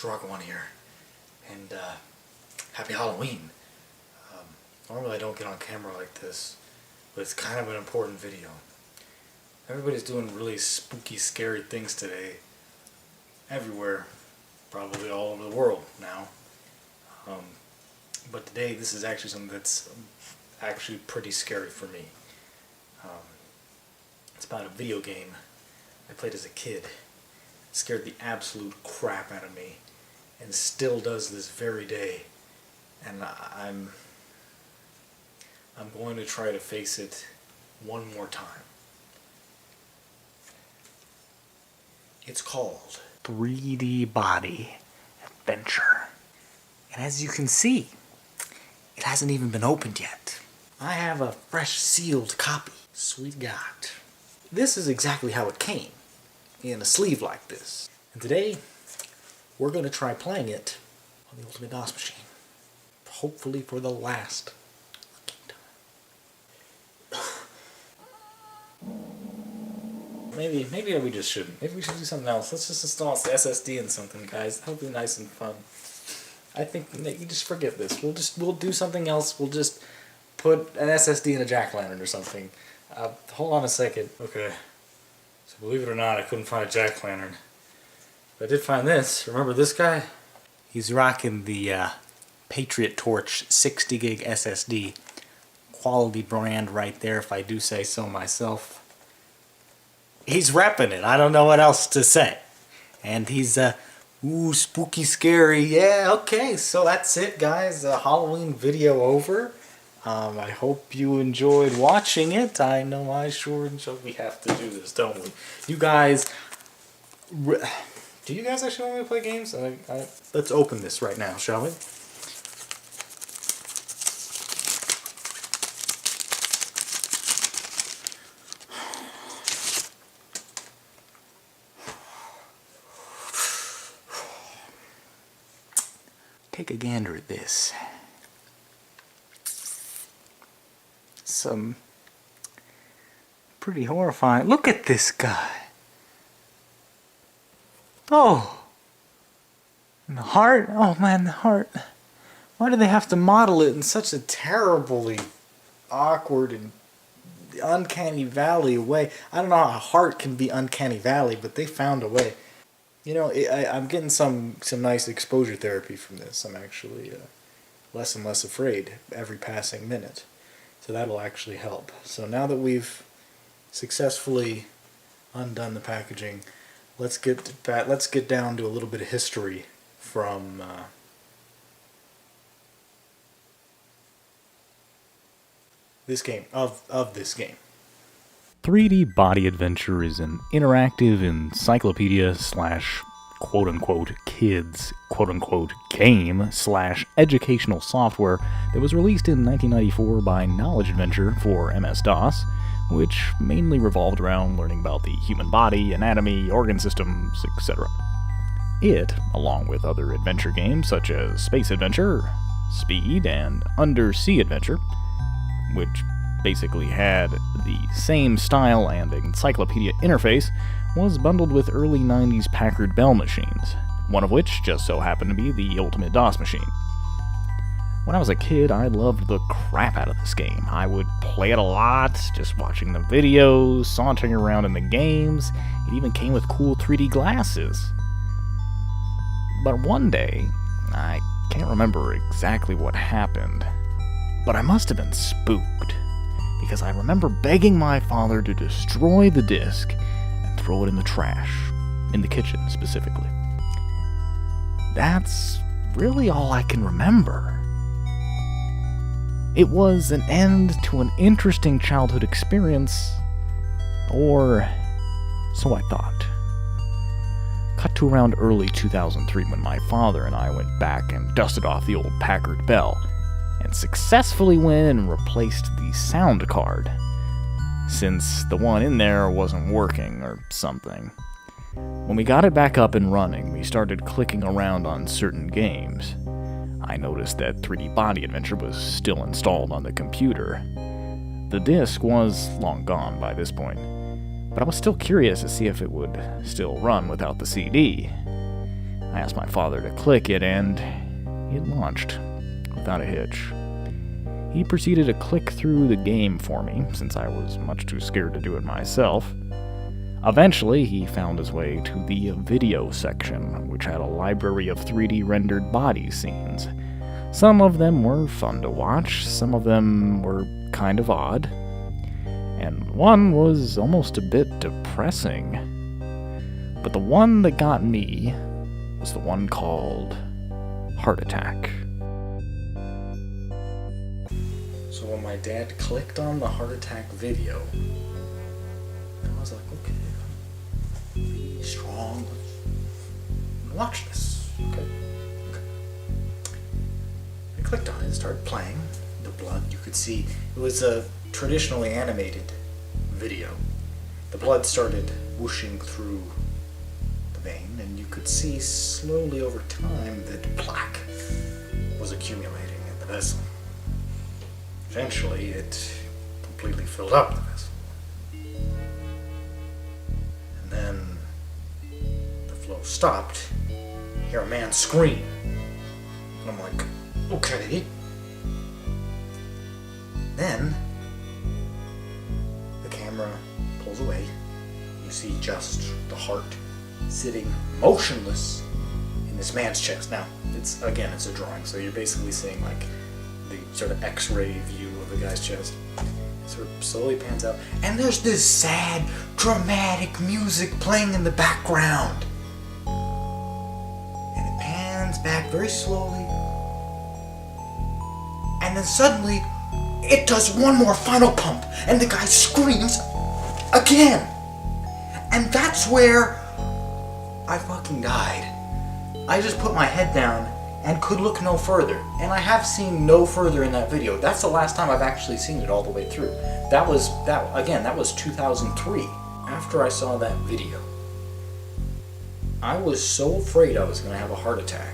drug one here, and happy Halloween. Normally I don't get on camera like this, but it's kind of an important video. Everybody's doing really spooky, scary things today, everywhere, probably all over the world now. But today this is actually something that's actually pretty scary for me. It's about a video game I played as a kid. It scared the absolute crap out of me, and still does this very day. And I'm going to try to face it one more time. It's called 3D Body Adventure. And as you can see, it hasn't even been opened yet. I have a fresh sealed copy. Sweet God. This is exactly how it came, in a sleeve like this. And today, we're going to try playing it on the Ultimate DOS machine. Hopefully for the last Maybe we just shouldn't. Maybe we should do something else. Let's just install the SSD and something, guys. That'll be nice and fun. I think you just forget this. We'll do something else. We'll just put an SSD in a jack-lantern or something. Hold on a second. Okay. So believe it or not, I couldn't find a jack-lantern. But I did find this. Remember this guy? He's rocking the Patriot Torch 60 gig SSD. Quality brand right there, if I do say so myself. He's repping it. I don't know what else to say. And he's, ooh, spooky, scary. Yeah, okay. So that's it, guys. Halloween video over. I hope you enjoyed watching it. I know I sure enjoyed. We have to do this, don't we? You guys... Do you guys actually want me to play games? Let's open this right now, shall we? Take a gander at this. Some pretty horrifying. Look at this guy. Oh. And the heart. Oh man, the heart. Why do they have to model it in such a terribly awkward and uncanny valley way? I don't know how a heart can be uncanny valley, but they found a way. You know, I'm getting some nice exposure therapy from this. I'm actually less and less afraid every passing minute. So that'll actually help. So now that we've successfully undone the packaging, let's get down to a little bit of history from this game, of this game. 3D Body Adventure is an interactive encyclopedia slash quote-unquote kids quote-unquote game slash educational software that was released in 1994 by Knowledge Adventure for MS-DOS, which mainly revolved around learning about the human body, anatomy, organ systems, etc. It, along with other adventure games such as Space Adventure, Speed, and Undersea Adventure, which basically had the same style and encyclopedia interface, was bundled with early 90s Packard Bell machines, one of which just so happened to be the Ultimate DOS machine. When I was a kid, I loved the crap out of this game. I would play it a lot, just watching the videos, sauntering around in the games. It even came with cool 3D glasses. But one day, I can't remember exactly what happened, but I must have been spooked, because I remember begging my father to destroy the disc and throw it in the trash, in the kitchen specifically. That's really all I can remember. It was an end to an interesting childhood experience, or so I thought. Cut to around early 2003 when my father and I went back and dusted off the old Packard Bell, and successfully went and replaced the sound card, since the one in there wasn't working or something. When we got it back up and running, we started clicking around on certain games. I noticed that 3D Body Adventure was still installed on the computer. The disc was long gone by this point, but I was still curious to see if it would still run without the CD. I asked my father to click it, and it launched without a hitch. He proceeded to click through the game for me, since I was much too scared to do it myself. Eventually, he found his way to the video section, which had a library of 3D rendered body scenes. Some of them were fun to watch, some of them were kind of odd, and one was almost a bit depressing. But the one that got me was the one called Heart Attack. So when my dad clicked on the heart attack video, I was like, okay, be strong, watch this, okay? I clicked on it, it started playing, the blood, you could see, it was a traditionally animated video. The blood started whooshing through the vein, and you could see slowly over time that plaque was accumulating in the vessel. Eventually, it completely filled up the vessel. And then the flow stopped. I hear a man scream. And I'm like, okay. Then the camera pulls away. You see just the heart sitting motionless in this man's chest. Now, it's a drawing, so you're basically seeing like the sort of x-ray view of the guy's chest. It sort of slowly pans out, and there's this sad, dramatic music playing in the background. And it pans back very slowly, and then suddenly it does one more final pump, and the guy screams again. And that's where I fucking died. I just put my head down and could look no further. And I have seen no further in that video. That's the last time I've actually seen it all the way through. That was 2003. After I saw that video, I was so afraid I was gonna have a heart attack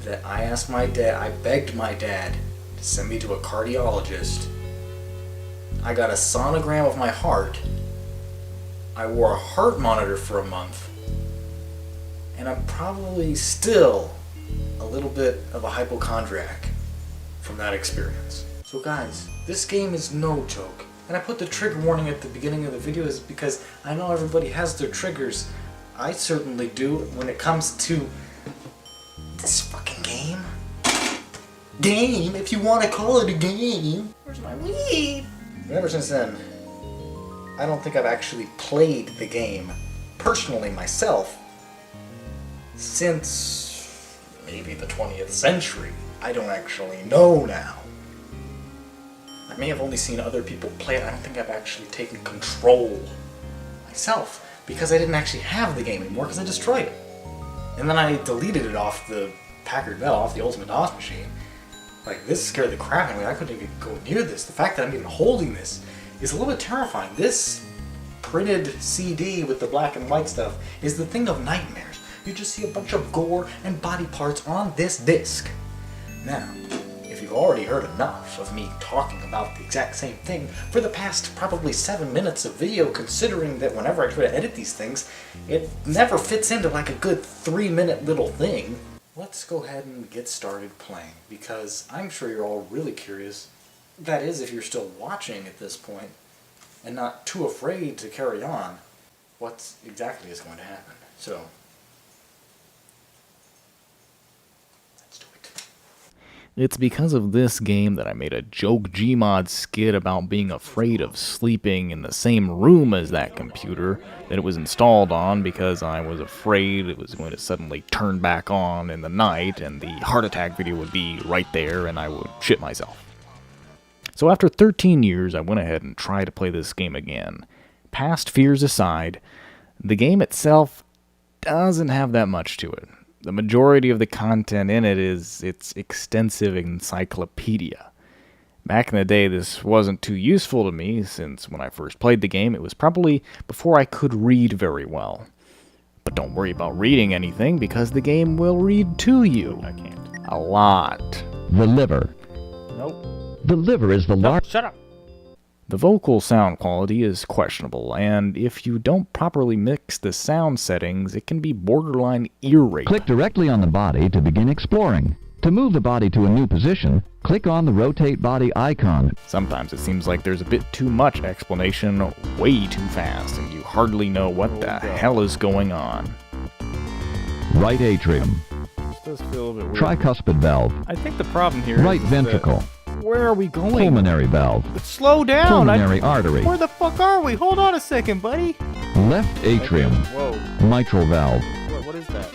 that I asked my dad, I begged my dad to send me to a cardiologist. I got a sonogram of my heart. I wore a heart monitor for a month. And I'm probably still a little bit of a hypochondriac from that experience. So guys, this game is no joke. And I put the trigger warning at the beginning of the video is because I know everybody has their triggers. I certainly do when it comes to this fucking game. Game, if you want to call it a game. Where's my weed? And ever since then, I don't think I've actually played the game personally myself since maybe the 20th century. I don't actually know now. I may have only seen other people play it. I don't think I've actually taken control myself because I didn't actually have the game anymore because I destroyed it. And then I deleted it off the Packard Bell, off the Ultimate DOS machine. Like, this scared the crap out of me. I couldn't even go near this. The fact that I'm even holding this is a little bit terrifying. This printed CD with the black and white stuff is the thing of nightmares. You just see a bunch of gore and body parts on this disc. Now, if you've already heard enough of me talking about the exact same thing for the past probably 7 minutes of video, considering that whenever I try to edit these things, it never fits into like a good 3-minute little thing, let's go ahead and get started playing, because I'm sure you're all really curious. That is, if you're still watching at this point and not too afraid to carry on, what exactly is going to happen. So, let's do it. It's because of this game that I made a joke Gmod skit about being afraid of sleeping in the same room as that computer that it was installed on because I was afraid it was going to suddenly turn back on in the night and the heart attack video would be right there and I would shit myself. So after 13 years, I went ahead and tried to play this game again. Past fears aside, the game itself doesn't have that much to it. The majority of the content in it is its extensive encyclopedia. Back in the day, this wasn't too useful to me, since when I first played the game, it was probably before I could read very well. But don't worry about reading anything, because the game will read to you. I can't. A lot. The liver. Nope. The liver is the large. Shut up. The vocal sound quality is questionable, and if you don't properly mix the sound settings, it can be borderline ear rape. Click directly on the body to begin exploring. To move the body to a new position, click on the rotate body icon. Sometimes it seems like there's a bit too much explanation way too fast, and you hardly know what the hell is going on. Right atrium. This does feel a bit weird. Tricuspid valve. I think the problem here Right is ventricle. where are we going? Pulmonary valve. Slow down! Pulmonary artery. Where the fuck are we? Hold on a second, buddy! Left atrium. Whoa. Mitral valve. What is that?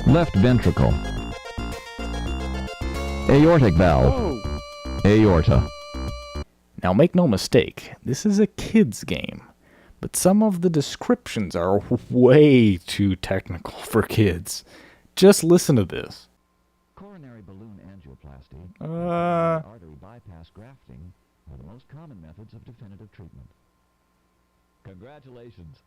Left ventricle. Aortic valve. Whoa! Aorta. Now make no mistake, this is a kid's game, but some of the descriptions are way too technical for kids. Just listen to this. Coronary balloon angioplasty. Uh... Artery bypass grafting are the most common methods of definitive treatment. Congratulations.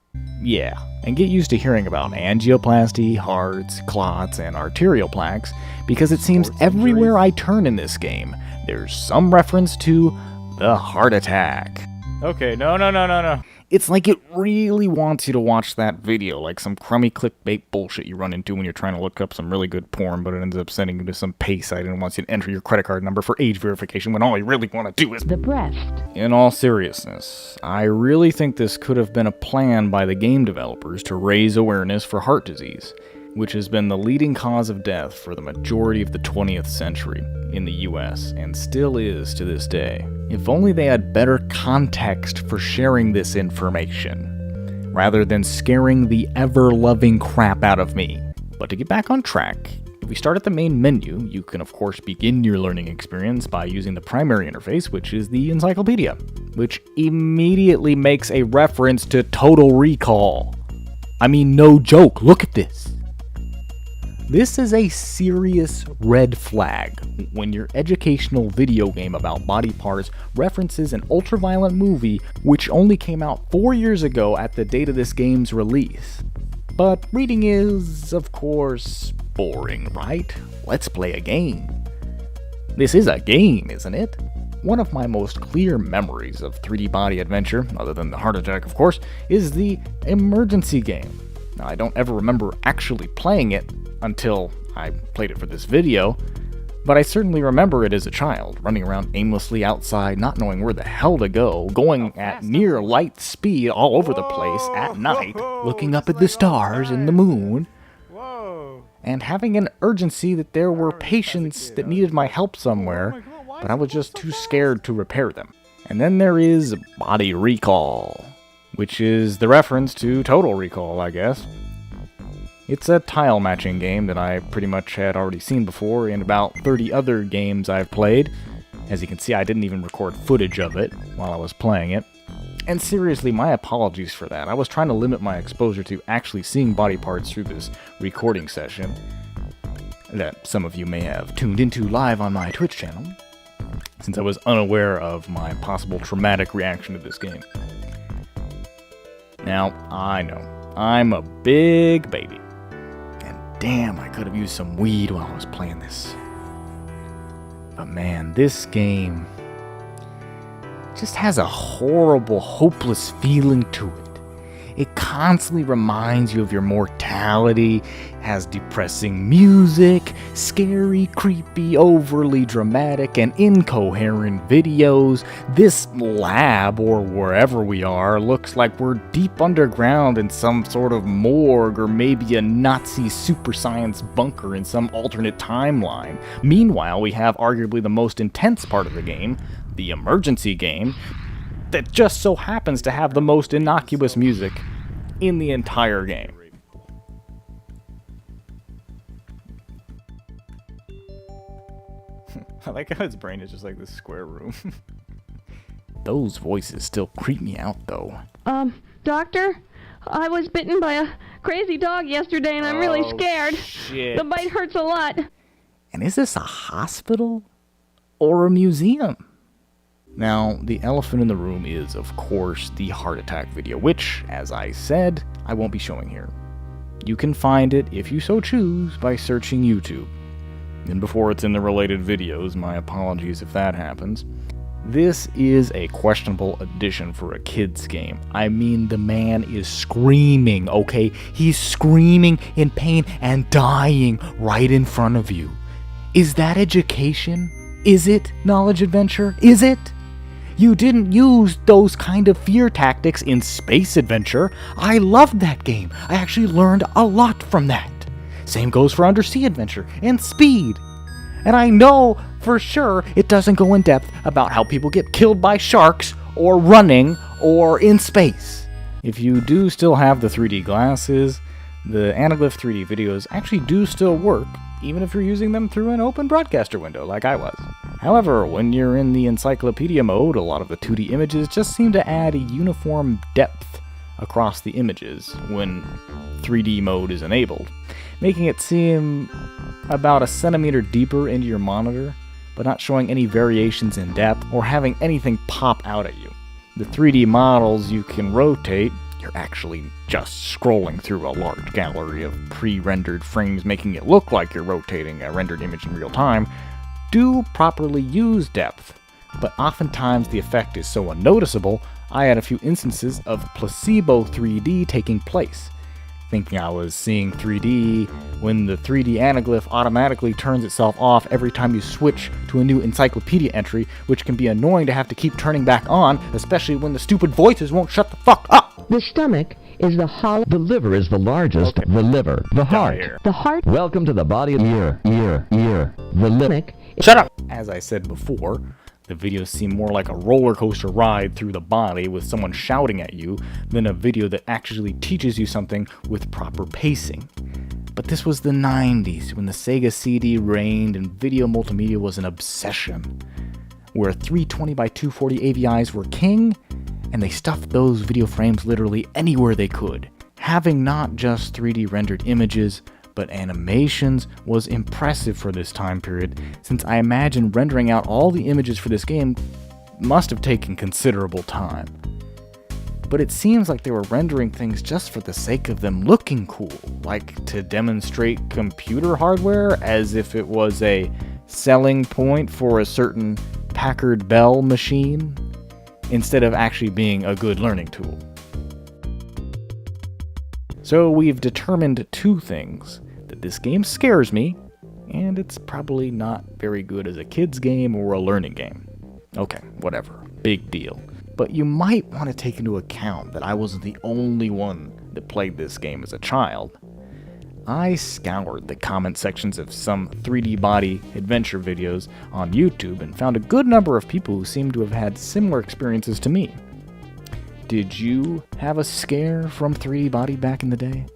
Yeah, and get used to hearing about angioplasty, hearts, clots, and arterial plaques, because it seems everywhere I turn in this game, there's some reference to the heart attack. Okay, no. It's like it really wants you to watch that video, like some crummy clickbait bullshit you run into when you're trying to look up some really good porn, but it ends up sending you to some pay site and wants you to enter your credit card number for age verification when all you really want to do is the breast. In all seriousness, I really think this could have been a plan by the game developers to raise awareness for heart disease, which has been the leading cause of death for the majority of the 20th century in the US, and still is to this day. If only they had better context for sharing this information, rather than scaring the ever-loving crap out of me. But to get back on track, if we start at the main menu, you can of course begin your learning experience by using the primary interface, which is the encyclopedia, which immediately makes a reference to Total Recall. I mean, no joke, look at this. This is a serious red flag when your educational video game about body parts references an ultraviolent movie which only came out 4 years ago at the date of this game's release. But reading is, of course, boring, right? Let's play a game. This is a game, isn't it? One of my most clear memories of 3D body adventure, other than the heart attack of course, is the emergency game. Now, I don't ever remember actually playing it until I played it for this video, but I certainly remember it as a child, running around aimlessly outside, not knowing where the hell to go, going at near light speed all over the place at night, looking up at the stars and the moon, and having an urgency that there were patients that needed my help somewhere, but I was just too scared to repair them. And then there is Body Recall, which is the reference to Total Recall, I guess. It's a tile matching game that I pretty much had already seen before in about 30 other games I've played. As you can see, I didn't even record footage of it while I was playing it. And seriously, my apologies for that. I was trying to limit my exposure to actually seeing body parts through this recording session that some of you may have tuned into live on my Twitch channel, since I was unaware of my possible traumatic reaction to this game. Now, I know, I'm a big baby. Damn, I could have used some weed while I was playing this. But man, this game just has a horrible, hopeless feeling to it. It constantly reminds you of your mortality, has depressing music, scary, creepy, overly dramatic, and incoherent videos. This lab, or wherever we are, looks like we're deep underground in some sort of morgue or maybe a Nazi super science bunker in some alternate timeline. Meanwhile, we have arguably the most intense part of the game, the emergency game, that just so happens to have the most innocuous music in the entire game. I like how his brain is just like this square room. Those voices still creep me out, though. Doctor? I was bitten by a crazy dog yesterday and I'm really scared. Shit. The bite hurts a lot. And is this a hospital or a museum? Now, the elephant in the room is, of course, the heart attack video, which, as I said, I won't be showing here. You can find it, if you so choose, by searching YouTube. And before it's in the related videos, my apologies if that happens. This is a questionable addition for a kid's game. I mean, the man is screaming, okay? He's screaming in pain and dying right in front of you. Is that education? Is it knowledge adventure? Is it? You didn't use those kind of fear tactics in Space Adventure. I loved that game. I actually learned a lot from that. Same goes for Undersea Adventure and Speed. And I know for sure it doesn't go in depth about how people get killed by sharks or running or in space. If you do still have the 3D glasses, the Anaglyph 3D videos actually do still work, even if you're using them through an open broadcaster window like I was. However, when you're in the encyclopedia mode, a lot of the 2D images just seem to add a uniform depth across the images when 3D mode is enabled, making it seem about a centimeter deeper into your monitor, but not showing any variations in depth or having anything pop out at you. The 3D models you can rotate, you're actually just scrolling through a large gallery of pre-rendered frames, making it look like you're rotating a rendered image in real time, do properly use depth, but oftentimes the effect is so unnoticeable, I had a few instances of placebo 3D taking place, thinking I was seeing 3D when the 3D anaglyph automatically turns itself off every time you switch to a new encyclopedia entry, which can be annoying to have to keep turning back on, especially when the stupid voices won't shut the fuck up. The stomach is the hollow. The liver is the largest. Okay. The liver. The heart. Here. The heart. Welcome to the body. Ear. The liver. Stomach. Shut up! As I said before, the videos seem more like a roller coaster ride through the body with someone shouting at you than a video that actually teaches you something with proper pacing. But this was the 90s when the Sega CD reigned and video multimedia was an obsession, where 320 by 240 AVIs were king, and they stuffed those video frames literally anywhere they could. Having not just 3D rendered images, but animations was impressive for this time period, since I imagine rendering out all the images for this game must have taken considerable time. But it seems like they were rendering things just for the sake of them looking cool, like to demonstrate computer hardware as if it was a selling point for a certain Packard Bell machine, instead of actually being a good learning tool. So we've determined two things: that this game scares me, and it's probably not very good as a kid's game or a learning game. Okay, whatever, big deal. But you might want to take into account that I wasn't the only one that played this game as a child. I scoured the comment sections of some 3D body adventure videos on YouTube and found a good number of people who seemed to have had similar experiences to me. Did you have a scare from 3D body back in the day?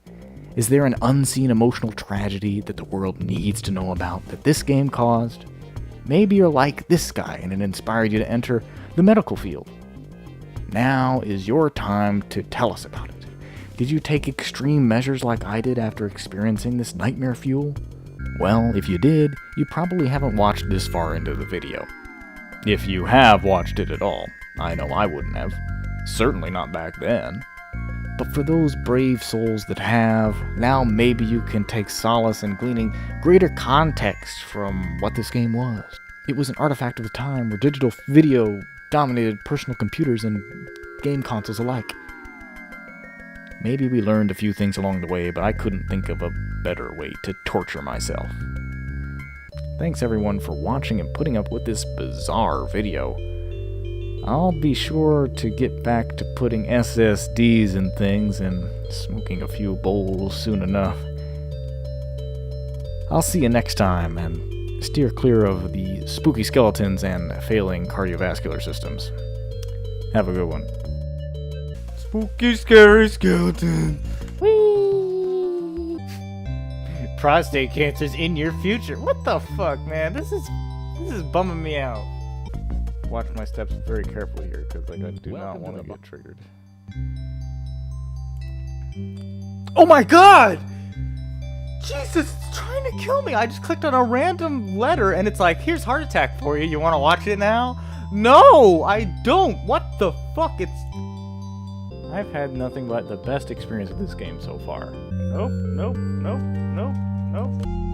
Is there an unseen emotional tragedy that the world needs to know about that this game caused? Maybe you're like this guy and it inspired you to enter the medical field. Now is your time to tell us about it. Did you take extreme measures like I did after experiencing this nightmare fuel? Well, if you did, you probably haven't watched this far into the video. If you have watched it at all, I know I wouldn't have. Certainly not back then. But for those brave souls that have, now maybe you can take solace in gleaning greater context from what this game was. It was an artifact of a time where digital video dominated personal computers and game consoles alike. Maybe we learned a few things along the way, but I couldn't think of a better way to torture myself. Thanks everyone for watching and putting up with this bizarre video. I'll be sure to get back to putting SSDs and things and smoking a few bowls soon enough. I'll see you next time, and steer clear of the spooky skeletons and failing cardiovascular systems. Have a good one. Spooky, scary skeleton. Whee! Prostate cancer's in your future. What the fuck, man? This is bumming me out. Watch my steps very carefully here, because I do not want to get triggered. Oh my god! Jesus, it's trying to kill me. I just clicked on a random letter and it's like, here's heart attack for you. You want to watch it now? No, I don't. What the fuck? I've had nothing but the best experience with this game so far. Nope, nope, nope, nope, nope.